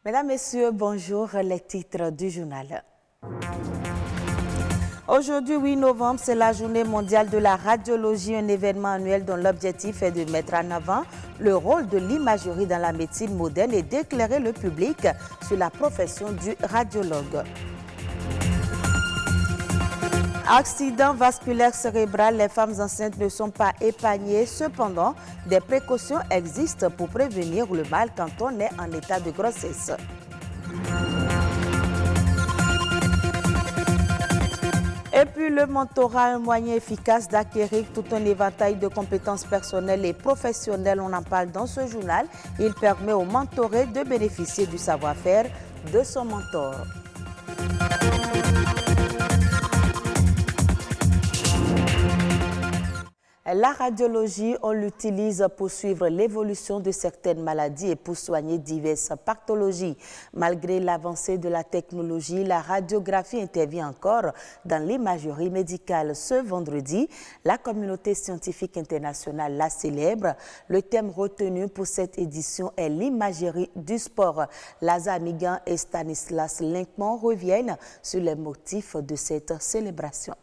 Mesdames, Messieurs, bonjour. Les titres du journal. Aujourd'hui, 8 novembre, c'est la journée mondiale de la radiologie, un événement annuel dont l'objectif est de mettre en avant le rôle de l'imagerie dans la médecine moderne et d'éclairer le public sur la profession du radiologue. Accident vasculaire cérébral, les femmes enceintes ne sont pas épargnées. Cependant, des précautions existent pour prévenir le mal quand on est en état de grossesse. Et puis le mentorat, un moyen efficace d'acquérir tout un éventail de compétences personnelles et professionnelles. On en parle dans ce journal. Il permet au mentoré de bénéficier du savoir-faire de son mentor. La radiologie, on l'utilise pour suivre l'évolution de certaines maladies et pour soigner diverses pathologies. Malgré l'avancée de la technologie, la radiographie intervient encore dans l'imagerie médicale. Ce vendredi, la communauté scientifique internationale la célèbre. Le thème retenu pour cette édition est l'imagerie du sport. Lazare Migan et Stanislas Linkman reviennent sur les motifs de cette célébration.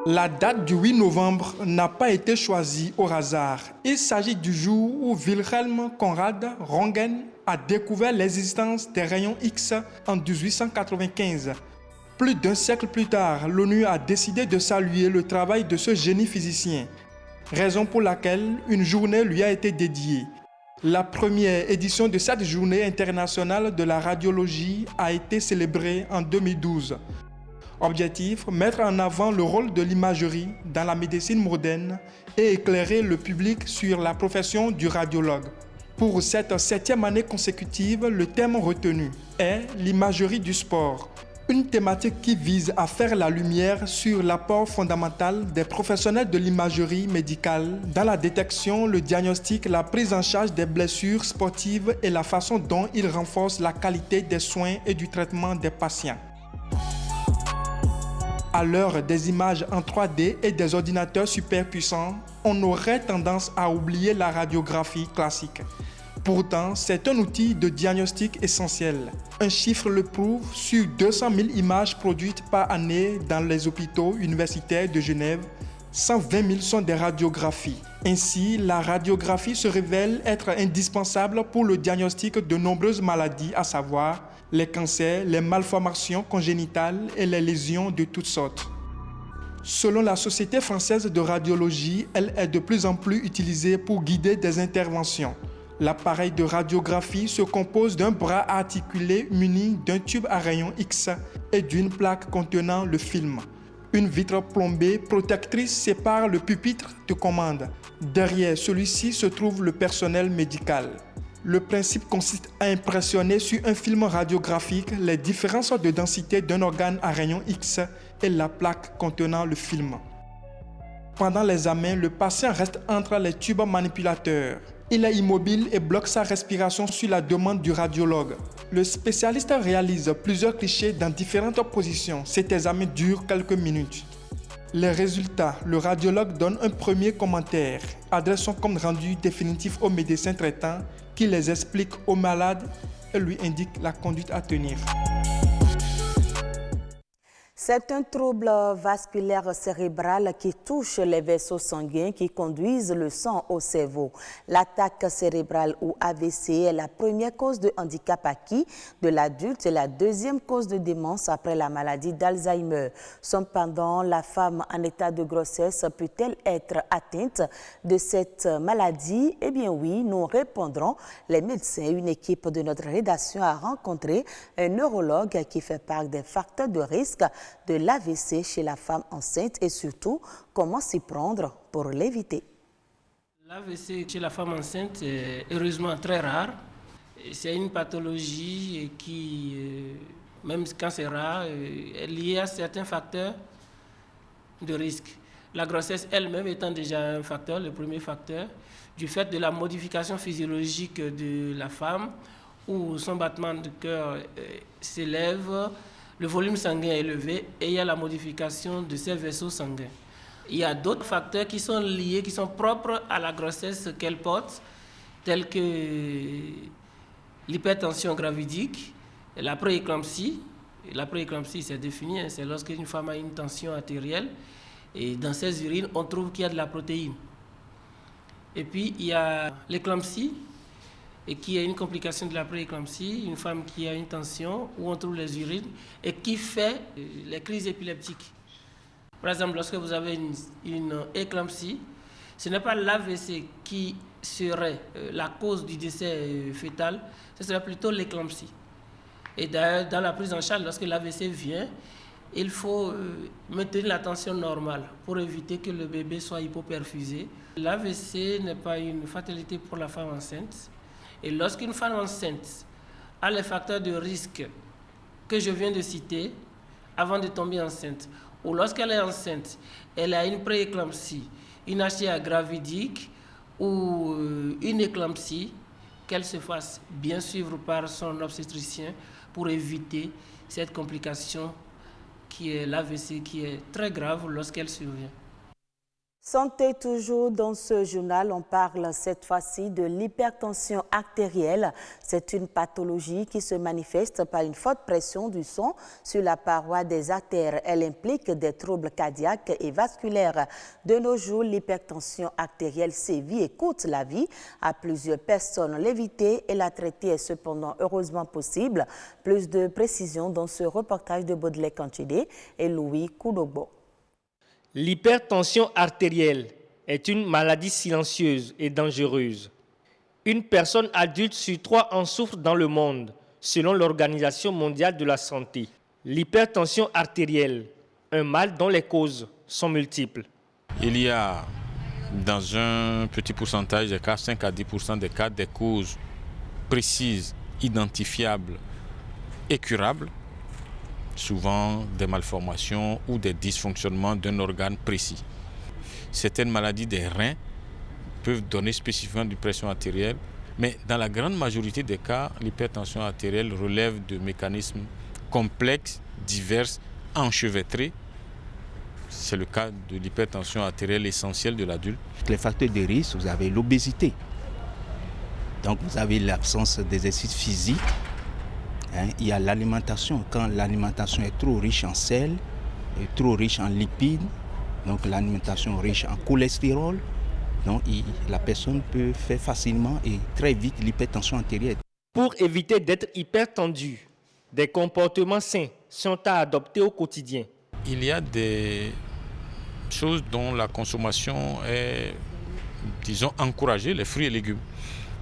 La date du 8 novembre n'a pas été choisie au hasard. Il s'agit du jour où Wilhelm Conrad Röntgen a découvert l'existence des rayons X en 1895. Plus d'un siècle plus tard, l'ONU a décidé de saluer le travail de ce génie physicien, raison pour laquelle une journée lui a été dédiée. La première édition de cette journée internationale de la radiologie a été célébrée en 2012. Objectif, mettre en avant le rôle de l'imagerie dans la médecine moderne et éclairer le public sur la profession du radiologue. Pour cette 7e année consécutive, le thème retenu est l'imagerie du sport. Une thématique qui vise à faire la lumière sur l'apport fondamental des professionnels de l'imagerie médicale dans la détection, le diagnostic, la prise en charge des blessures sportives et la façon dont ils renforcent la qualité des soins et du traitement des patients. À l'heure des images en 3D et des ordinateurs super puissants, on aurait tendance à oublier la radiographie classique. Pourtant, c'est un outil de diagnostic essentiel. Un chiffre le prouve, sur 200 000 images produites par année dans les hôpitaux universitaires de Genève, 120 000 sont des radiographies. Ainsi, la radiographie se révèle être indispensable pour le diagnostic de nombreuses maladies, à savoir les cancers, les malformations congénitales et les lésions de toutes sortes. Selon la Société française de radiologie, elle est de plus en plus utilisée pour guider des interventions. L'appareil de radiographie se compose d'un bras articulé muni d'un tube à rayon X et d'une plaque contenant le film. Une vitre plombée protectrice sépare le pupitre de commande. Derrière celui-ci se trouve le personnel médical. Le principe consiste à impressionner sur un film radiographique les différences de densité d'un organe à rayon X et la plaque contenant le film. Pendant l'examen, le patient reste entre les tubes manipulateurs. Il est immobile et bloque sa respiration sur la demande du radiologue. Le spécialiste réalise plusieurs clichés dans différentes positions. Cet examen dure quelques minutes. Les résultats, le radiologue donne un premier commentaire, adresse son compte rendu définitif au médecin traitant qui les explique au malade et lui indique la conduite à tenir. C'est un trouble vasculaire cérébral qui touche les vaisseaux sanguins qui conduisent le sang au cerveau. L'attaque cérébrale ou AVC est la première cause de handicap acquis de l'adulte et la deuxième cause de démence après la maladie d'Alzheimer. Cependant, la femme en état de grossesse peut-elle être atteinte de cette maladie? Eh bien oui, nous répondrons. Les médecins, une équipe de notre rédaction a rencontré un neurologue qui fait part des facteurs de risque de l'AVC chez la femme enceinte et surtout comment s'y prendre pour l'éviter. L'AVC chez la femme enceinte est heureusement très rare. C'est une pathologie qui, même quand c'est rare, est liée à certains facteurs de risque. La grossesse elle-même étant déjà un facteur, le premier facteur, du fait de la modification physiologique de la femme, où son battement de cœur s'élève, le volume sanguin est élevé et il y a la modification de ces vaisseaux sanguins. Il y a d'autres facteurs qui sont liés, qui sont propres à la grossesse qu'elle porte, tels que l'hypertension gravidique, la prééclampsie. La prééclampsie, c'est défini, c'est lorsqu'une femme a une tension artérielle et dans ses urines, on trouve qu'il y a de la protéine. Et puis, il y a l'éclampsie, et qui est une complication de la prééclampsie, une femme qui a une tension où on trouve les urines et qui fait les crises épileptiques. Par exemple, lorsque vous avez une éclampsie, ce n'est pas l'AVC qui serait la cause du décès fœtal, ce serait plutôt l'éclampsie. Et d'ailleurs, dans la prise en charge, lorsque l'AVC vient, il faut maintenir la tension normale pour éviter que le bébé soit hypoperfusé. L'AVC n'est pas une fatalité pour la femme enceinte. Et lorsqu'une femme enceinte a les facteurs de risque que je viens de citer avant de tomber enceinte, ou lorsqu'elle est enceinte, elle a une prééclampsie, une HTA gravidique ou une éclampsie, qu'elle se fasse bien suivre par son obstétricien pour éviter cette complication qui est l'AVC, qui est très grave lorsqu'elle survient. Santé toujours dans ce journal, on parle cette fois-ci de l'hypertension artérielle. C'est une pathologie qui se manifeste par une forte pression du sang sur la paroi des artères. Elle implique des troubles cardiaques et vasculaires. De nos jours, l'hypertension artérielle sévit et coûte la vie à plusieurs personnes. L'éviter et la traiter est cependant heureusement possible. Plus de précisions dans ce reportage de Baudelaire Canchidé et Louis Koudogbo. L'hypertension artérielle est une maladie silencieuse et dangereuse. Une personne adulte sur 3 en souffre dans le monde, selon l'Organisation mondiale de la santé. L'hypertension artérielle, un mal dont les causes sont multiples. Il y a dans un petit pourcentage des cas, 5 à 10% des cas, des causes précises, identifiables et curables. Souvent des malformations ou des dysfonctionnements d'un organe précis. Certaines maladies des reins peuvent donner spécifiquement une pression artérielle, mais dans la grande majorité des cas, l'hypertension artérielle relève de mécanismes complexes, divers, enchevêtrés. C'est le cas de l'hypertension artérielle essentielle de l'adulte. Les facteurs de risque, vous avez l'obésité. Donc vous avez l'absence d'exercice physique. Il y a l'alimentation. Quand l'alimentation est trop riche en sel, et trop riche en lipides, donc l'alimentation riche en cholestérol, donc la personne peut faire facilement et très vite l'hypertension artérielle. Pour éviter d'être hypertendu, des comportements sains sont à adopter au quotidien. Il y a des choses dont la consommation est, disons, encouragée, les fruits et légumes.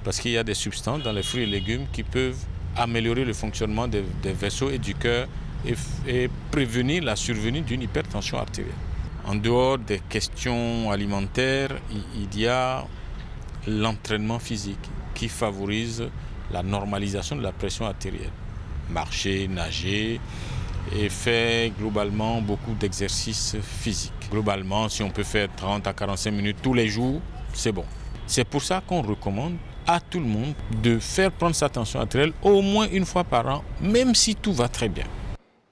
Parce qu'il y a des substances dans les fruits et légumes qui peuvent améliorer le fonctionnement des vaisseaux et du cœur et prévenir la survenue d'une hypertension artérielle. En dehors des questions alimentaires, il y a l'entraînement physique qui favorise la normalisation de la pression artérielle. Marcher, nager et faire globalement beaucoup d'exercices physiques. Globalement, si on peut faire 30 à 45 minutes tous les jours, c'est bon. C'est pour ça qu'on recommande à tout le monde de faire prendre sa tension artérielle au moins une fois par an, même si tout va très bien.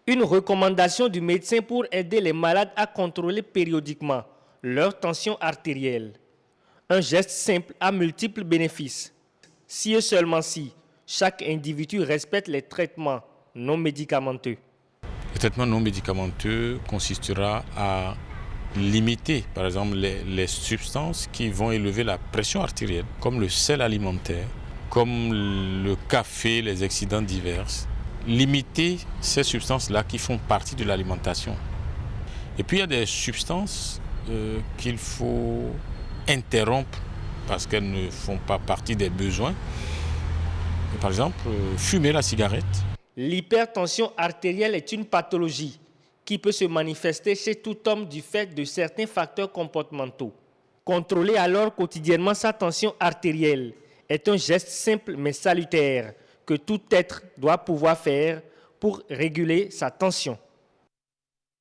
Une recommandation du médecin pour aider les malades à contrôler périodiquement leur tension artérielle. Un geste simple à multiples bénéfices. Si et seulement si chaque individu respecte les traitements non médicamenteux. Le traitement non médicamenteux consistera à limiter, par exemple, les substances qui vont élever la pression artérielle, comme le sel alimentaire, comme le café, les excitants divers. Limiter ces substances-là qui font partie de l'alimentation. Et puis il y a des substances qu'il faut interrompre parce qu'elles ne font pas partie des besoins. Par exemple, fumer la cigarette. L'hypertension artérielle est une pathologie qui peut se manifester chez tout homme du fait de certains facteurs comportementaux. Contrôler alors quotidiennement sa tension artérielle est un geste simple mais salutaire que tout être doit pouvoir faire pour réguler sa tension.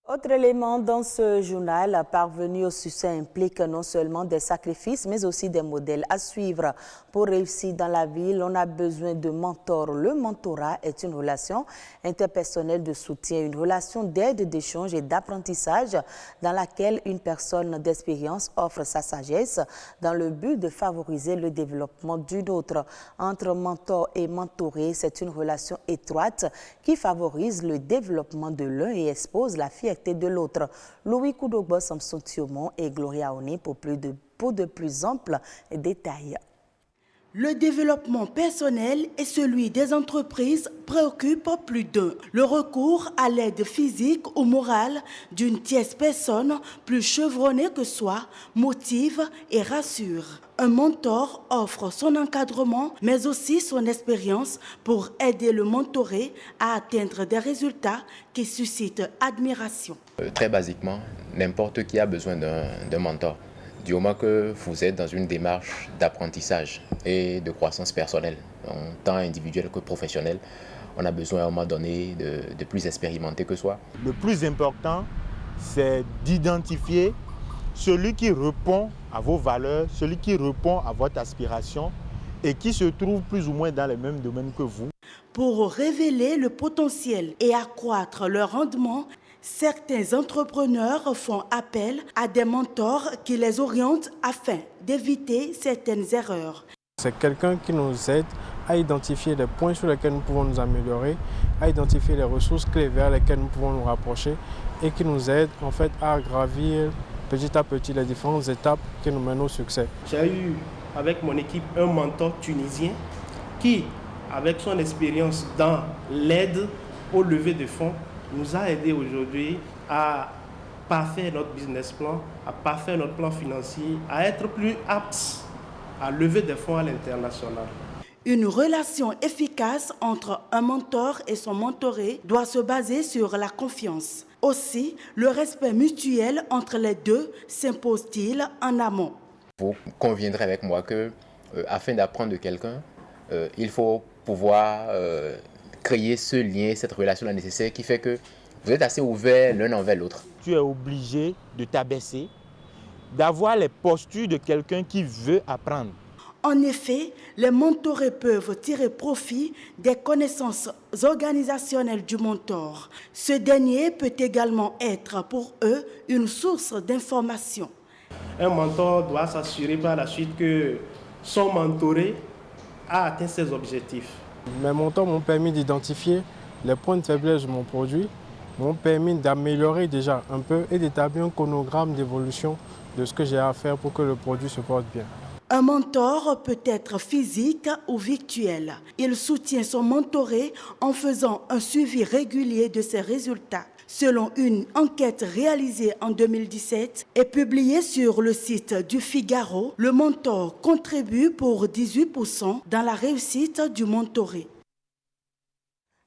Autre élément dans ce journal, parvenu au succès implique non seulement des sacrifices, mais aussi des modèles à suivre. Pour réussir dans la vie, on a besoin de mentors. Le mentorat est une relation interpersonnelle de soutien, une relation d'aide, d'échange et d'apprentissage dans laquelle une personne d'expérience offre sa sagesse dans le but de favoriser le développement d'une autre. Entre mentor et mentoré, c'est une relation étroite qui favorise le développement de l'un et expose la fierté de l'autre. Louis Koudogbo, Samson Thiaumont et Gloria Oné pour de plus amples détails. Le développement personnel et celui des entreprises préoccupent plus d'un. Le recours à l'aide physique ou morale d'une tierce personne, plus chevronnée que soi, motive et rassure. Un mentor offre son encadrement, mais aussi son expérience pour aider le mentoré à atteindre des résultats qui suscitent admiration. Très basiquement, n'importe qui a besoin d'un mentor. Du moment que vous êtes dans une démarche d'apprentissage et de croissance personnelle, tant individuelle que professionnelle, on a besoin à un moment donné de plus expérimenté que soi. Le plus important, c'est d'identifier celui qui répond à vos valeurs, celui qui répond à votre aspiration et qui se trouve plus ou moins dans les mêmes domaines que vous. Pour révéler le potentiel et accroître le rendement, certains entrepreneurs font appel à des mentors qui les orientent afin d'éviter certaines erreurs. C'est quelqu'un qui nous aide à identifier les points sur lesquels nous pouvons nous améliorer, à identifier les ressources clés vers lesquelles nous pouvons nous rapprocher et qui nous aide en fait à gravir petit à petit les différentes étapes qui nous mènent au succès. J'ai eu avec mon équipe un mentor tunisien qui, avec son expérience dans l'aide au lever de fonds, nous a aidé aujourd'hui à parfaire notre business plan, à parfaire notre plan financier, à être plus aptes à lever des fonds à l'international. Une relation efficace entre un mentor et son mentoré doit se baser sur la confiance. Aussi, le respect mutuel entre les deux s'impose-t-il en amont. Vous conviendrez avec moi que, afin d'apprendre de quelqu'un, il faut pouvoir créer ce lien, cette relation nécessaire qui fait que vous êtes assez ouverts l'un envers l'autre. Tu es obligé de t'abaisser, d'avoir les postures de quelqu'un qui veut apprendre. En effet, les mentorés peuvent tirer profit des connaissances organisationnelles du mentor. Ce dernier peut également être pour eux une source d'information. Un mentor doit s'assurer par la suite que son mentoré a atteint ses objectifs. Mes mentors m'ont permis d'identifier les points de faiblesse de mon produit, m'ont permis d'améliorer déjà un peu et d'établir un chronogramme d'évolution de ce que j'ai à faire pour que le produit se porte bien. Un mentor peut être physique ou virtuel. Il soutient son mentoré en faisant un suivi régulier de ses résultats. Selon une enquête réalisée en 2017 et publiée sur le site du Figaro, le mentor contribue pour 18% dans la réussite du mentoré.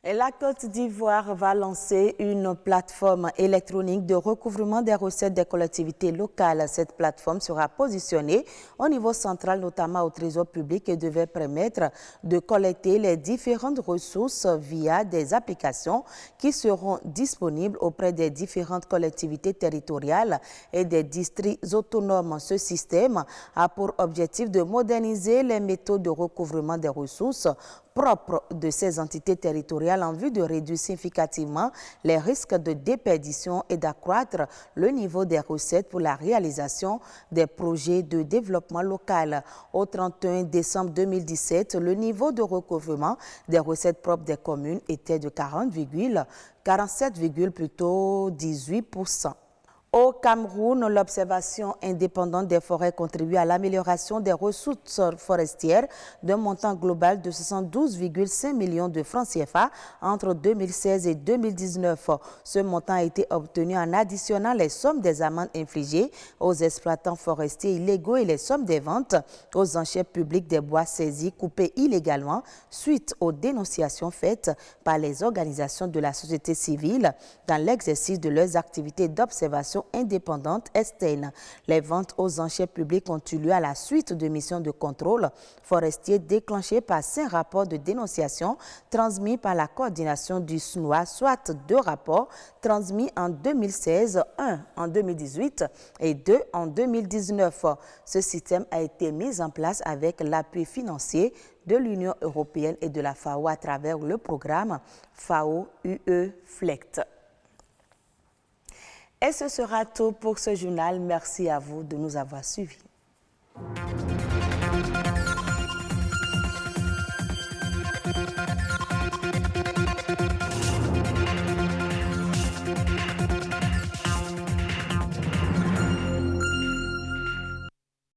Et la Côte d'Ivoire va lancer une plateforme électronique de recouvrement des recettes des collectivités locales. Cette plateforme sera positionnée au niveau central, notamment au Trésor public, et devait permettre de collecter les différentes ressources via des applications qui seront disponibles auprès des différentes collectivités territoriales et des districts autonomes. Ce système a pour objectif de moderniser les méthodes de recouvrement des ressources propres de ces entités territoriales en vue de réduire significativement les risques de déperdition et d'accroître le niveau des recettes pour la réalisation des projets de développement local. Au 31 décembre 2017, le niveau de recouvrement des recettes propres des communes était de 47,18%. Au Cameroun, l'observation indépendante des forêts contribue à l'amélioration des ressources forestières d'un montant global de 72,5 millions de francs CFA entre 2016 et 2019. Ce montant a été obtenu en additionnant les sommes des amendes infligées aux exploitants forestiers illégaux et les sommes des ventes aux enchères publiques des bois saisis, coupés illégalement suite aux dénonciations faites par les organisations de la société civile dans l'exercice de leurs activités d'observation d'évaluation indépendante (ESTEN). Les ventes aux enchères publiques ont eu lieu à la suite de missions de contrôle forestier déclenchées par 5 rapports de dénonciation transmis par la coordination du SNOA, soit 2 rapports transmis en 2016, 1 en 2018 et 2 en 2019. Ce système a été mis en place avec l'appui financier de l'Union européenne et de la FAO à travers le programme FAO-UE FLECT. Et ce sera tout pour ce journal. Merci à vous de nous avoir suivis.